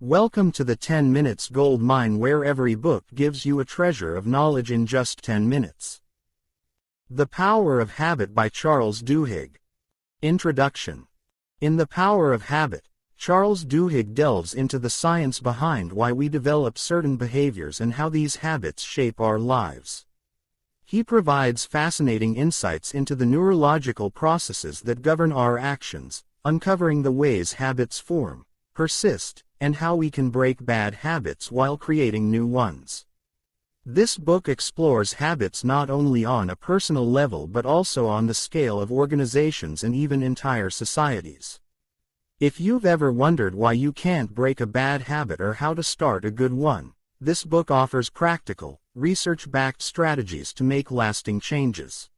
Welcome to the 10 Minutes Gold Mine, where every book gives you a treasure of knowledge in just 10 minutes. The Power of Habit by Charles Duhigg. Introduction. In The Power of Habit, Charles Duhigg delves into the science behind why we develop certain behaviors and how these habits shape our lives. He provides fascinating insights into the neurological processes that govern our actions, uncovering the ways habits form, persist, and how we can break bad habits while creating new ones. This book explores habits not only on a personal level but also on the scale of organizations and even entire societies. If you've ever wondered why you can't break a bad habit or how to start a good one, this book offers practical, research-backed strategies to make lasting changes.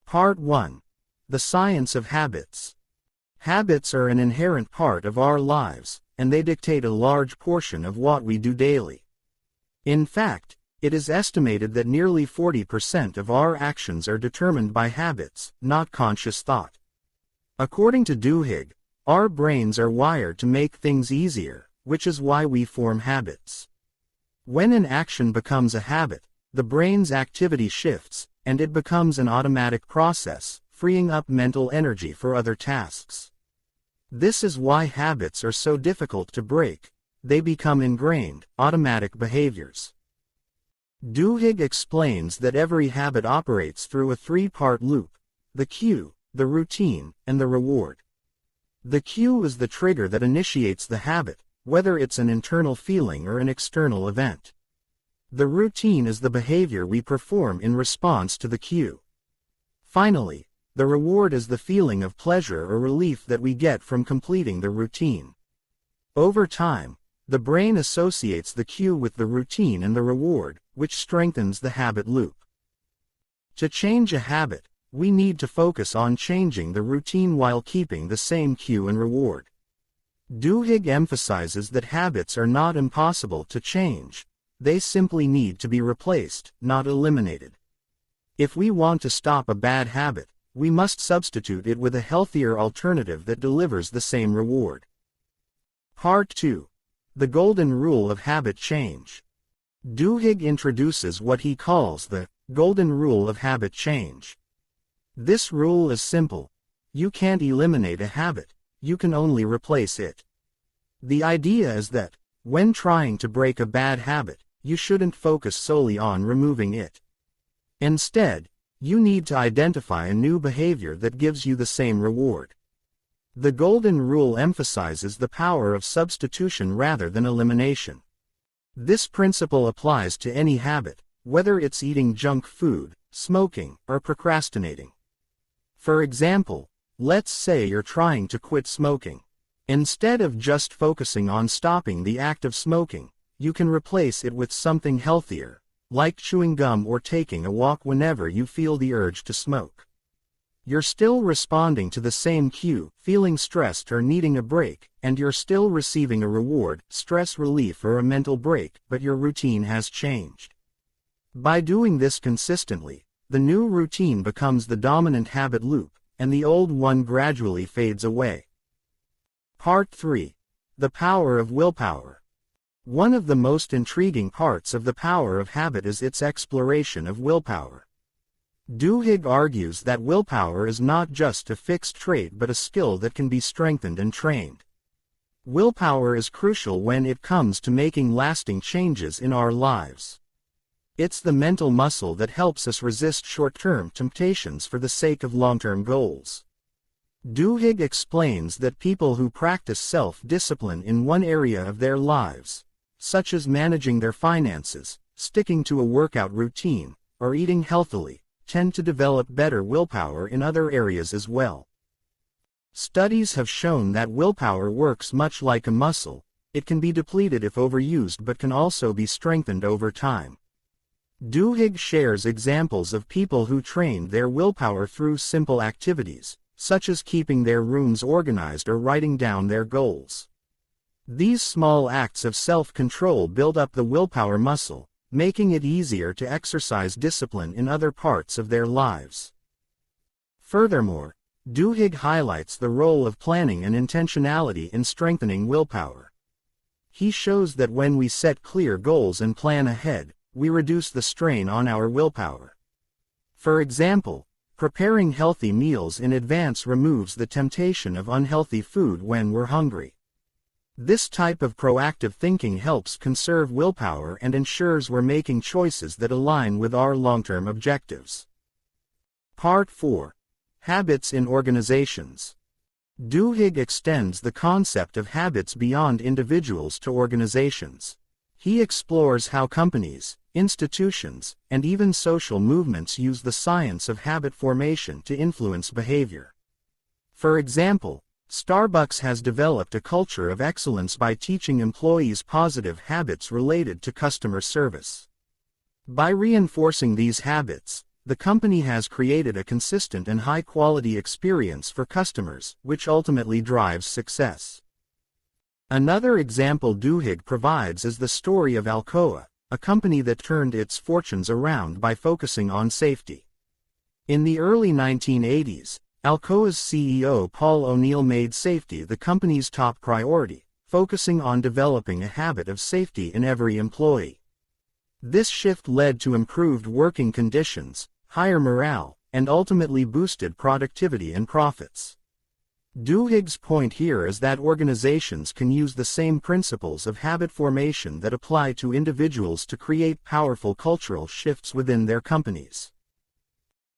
Part 1. The Science of Habits. Habits are an inherent part of our lives, and they dictate a large portion of what we do daily. In fact, it is estimated that nearly 40% of our actions are determined by habits, not conscious thought. According to Duhigg, our brains are wired to make things easier, which is why we form habits. When an action becomes a habit, the brain's activity shifts, and it becomes an automatic process, freeing up mental energy for other tasks. This is why habits are so difficult to break. They become ingrained, automatic behaviors. Duhigg explains that every habit operates through a three-part loop: the cue, the routine, and the reward. The cue is the trigger that initiates the habit, whether it's an internal feeling or an external event. The routine is the behavior we perform in response to the cue. Finally, the reward is the feeling of pleasure or relief that we get from completing the routine. Over time, the brain associates the cue with the routine and the reward, which strengthens the habit loop. To change a habit, we need to focus on changing the routine while keeping the same cue and reward. Duhigg emphasizes that habits are not impossible to change. They simply need to be replaced, not eliminated. If we want to stop a bad habit, we must substitute it with a healthier alternative that delivers the same reward. Part 2. The Golden Rule of Habit Change. Duhigg introduces what he calls the Golden Rule of Habit Change. This rule is simple. You can't eliminate a habit, you can only replace it. The idea is that, when trying to break a bad habit, you shouldn't focus solely on removing it. Instead, you need to identify a new behavior that gives you the same reward. The Golden Rule emphasizes the power of substitution rather than elimination. This principle applies to any habit, whether it's eating junk food, smoking, or procrastinating. For example, let's say you're trying to quit smoking. Instead of just focusing on stopping the act of smoking, you can replace it with something healthier, like chewing gum or taking a walk whenever you feel the urge to smoke. You're still responding to the same cue, feeling stressed or needing a break, and you're still receiving a reward, stress relief or a mental break, but your routine has changed. By doing this consistently, the new routine becomes the dominant habit loop, and the old one gradually fades away. Part 3. The Power of Willpower. One of the most intriguing parts of the power of habit is its exploration of willpower. Duhigg argues that willpower is not just a fixed trait but a skill that can be strengthened and trained. Willpower is crucial when it comes to making lasting changes in our lives. It's the mental muscle that helps us resist short-term temptations for the sake of long-term goals. Duhigg explains that people who practice self-discipline in one area of their lives, such as managing their finances, sticking to a workout routine, or eating healthily, tend to develop better willpower in other areas as well. Studies have shown that willpower works much like a muscle. It can be depleted if overused but can also be strengthened over time. Duhigg shares examples of people who trained their willpower through simple activities, such as keeping their rooms organized or writing down their goals. These small acts of self-control build up the willpower muscle, making it easier to exercise discipline in other parts of their lives. Furthermore, Duhigg highlights the role of planning and intentionality in strengthening willpower. He shows that when we set clear goals and plan ahead, we reduce the strain on our willpower. For example, preparing healthy meals in advance removes the temptation of unhealthy food when we're hungry. This type of proactive thinking helps conserve willpower and ensures we're making choices that align with our long-term objectives. Part 4. Habits in Organizations. Duhigg extends the concept of habits beyond individuals to organizations. He explores how companies, institutions, and even social movements use the science of habit formation to influence behavior. For example, Starbucks has developed a culture of excellence by teaching employees positive habits related to customer service. By reinforcing these habits, the company has created a consistent and high-quality experience for customers, which ultimately drives success. Another example Duhigg provides is the story of Alcoa, a company that turned its fortunes around by focusing on safety. In the early 1980s, Alcoa's CEO Paul O'Neill made safety the company's top priority, focusing on developing a habit of safety in every employee. This shift led to improved working conditions, higher morale, and ultimately boosted productivity and profits. Duhigg's point here is that organizations can use the same principles of habit formation that apply to individuals to create powerful cultural shifts within their companies.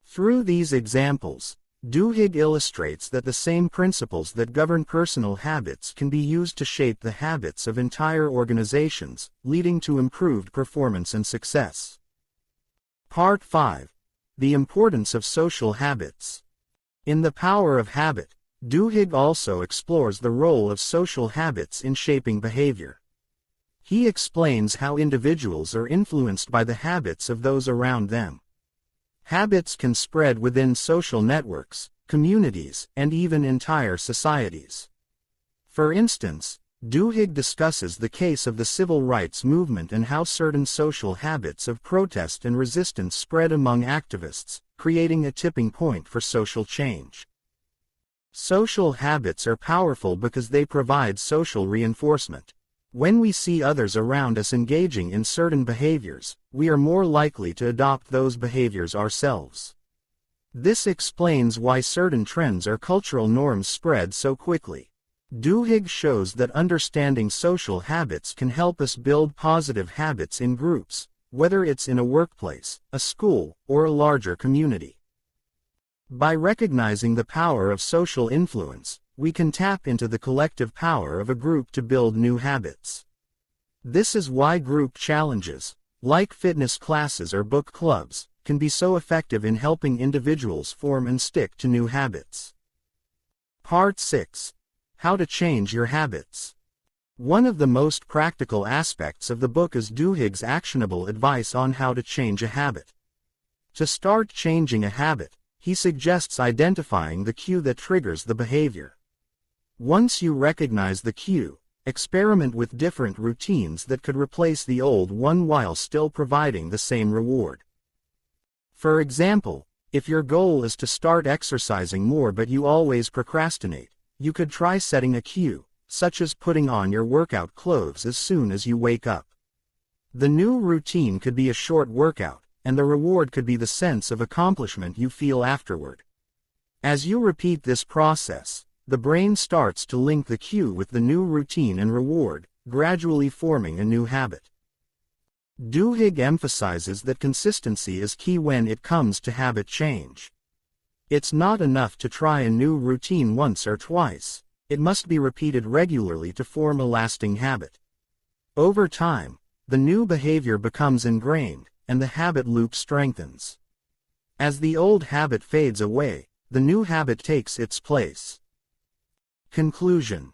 Through these examples, Duhigg illustrates that the same principles that govern personal habits can be used to shape the habits of entire organizations, leading to improved performance and success. Part 5. The Importance of Social Habits. In The Power of Habit, Duhigg also explores the role of social habits in shaping behavior. He explains how individuals are influenced by the habits of those around them. Habits can spread within social networks, communities, and even entire societies. For instance, Duhigg discusses the case of the civil rights movement and how certain social habits of protest and resistance spread among activists, creating a tipping point for social change. Social habits are powerful because they provide social reinforcement. When we see others around us engaging in certain behaviors, we are more likely to adopt those behaviors ourselves. This explains why certain trends or cultural norms spread so quickly. Duhigg shows that understanding social habits can help us build positive habits in groups, whether it's in a workplace, a school, or a larger community. By recognizing the power of social influence, we can tap into the collective power of a group to build new habits. This is why group challenges, like fitness classes or book clubs, can be so effective in helping individuals form and stick to new habits. Part 6. How to Change Your Habits. One of the most practical aspects of the book is Duhigg's actionable advice on how to change a habit. To start changing a habit, he suggests identifying the cue that triggers the behavior. Once you recognize the cue, experiment with different routines that could replace the old one while still providing the same reward. For example, if your goal is to start exercising more but you always procrastinate, you could try setting a cue, such as putting on your workout clothes as soon as you wake up. The new routine could be a short workout, and the reward could be the sense of accomplishment you feel afterward. As you repeat this process, the brain starts to link the cue with the new routine and reward, gradually forming a new habit. Duhigg emphasizes that consistency is key when it comes to habit change. It's not enough to try a new routine once or twice, it must be repeated regularly to form a lasting habit. Over time, the new behavior becomes ingrained, and the habit loop strengthens. As the old habit fades away, the new habit takes its place. Conclusion.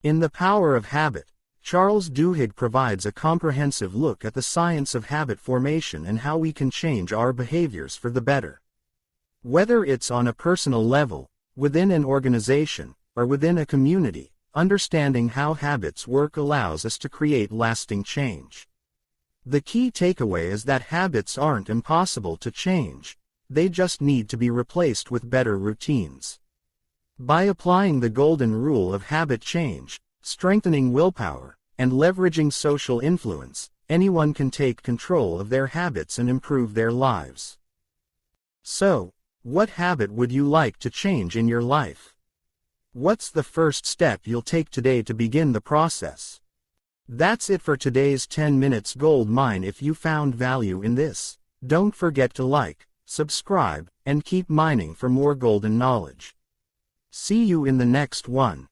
In The Power of Habit, Charles Duhigg provides a comprehensive look at the science of habit formation and how we can change our behaviors for the better. Whether it's on a personal level, within an organization, or within a community, understanding how habits work allows us to create lasting change. The key takeaway is that habits aren't impossible to change, they just need to be replaced with better routines. By applying the golden rule of habit change, strengthening willpower, and leveraging social influence, anyone can take control of their habits and improve their lives. So, what habit would you like to change in your life? What's the first step you'll take today to begin the process? That's it for today's 10 Minutes Gold Mine. If you found value in this, don't forget to like, subscribe, and keep mining for more golden knowledge. See you in the next one.